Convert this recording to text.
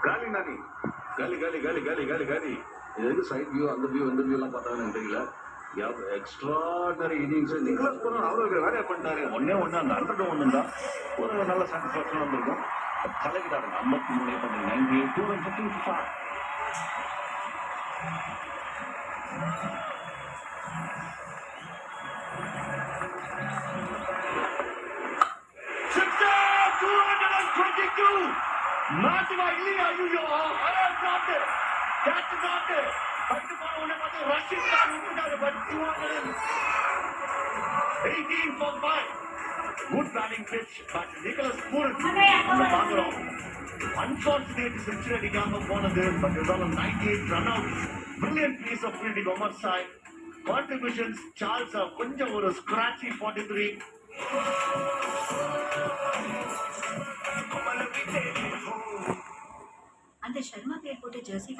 காலி நானி காலி காலி காலி காலி காலி காலி இது சைட் வியூ அந்த வியூ இந்த வியூ எல்லாம் பார்த்தாங்கன்னு எனக்கு தெரியல. எக்ஸ்ட்ராடனரி இன்னிங்ஸ் நிக்கலஸ் பூரன் அவருக்கு வேலையை பண்ணிட்டாரு. ஒன்னே ஒன்று அந்த 100 தான் ஒரு நல்ல சாட்டிஸ்ஃபேக்ஷன் வந்திருக்கும். கலக்கிட்டாருங்க 53 பண்ணி 98 215 மாட்டுவா இல்லையா? ஐயோ நாட்டு கேட்ச் நாட்டு பட்டு போன உடனே பார்த்து ரஷித் கான் விட்டுட்டாரு. But 218 for 5. Good batting pitch. But Nicholas Pooran நம்ம பார்க்கிறோம் அன்பார்ச்சுனேட் செஞ்சுரி அடிக்காம போனது. பட் இருந்தாலும் 98 run out. Brilliant piece of fielding Omarzai. Contributions Charles கொஞ்சம் ஒரு ஸ்கிராச்சி 43. அந்த ஷர்மா பேர் போட்டு ஜெர்சி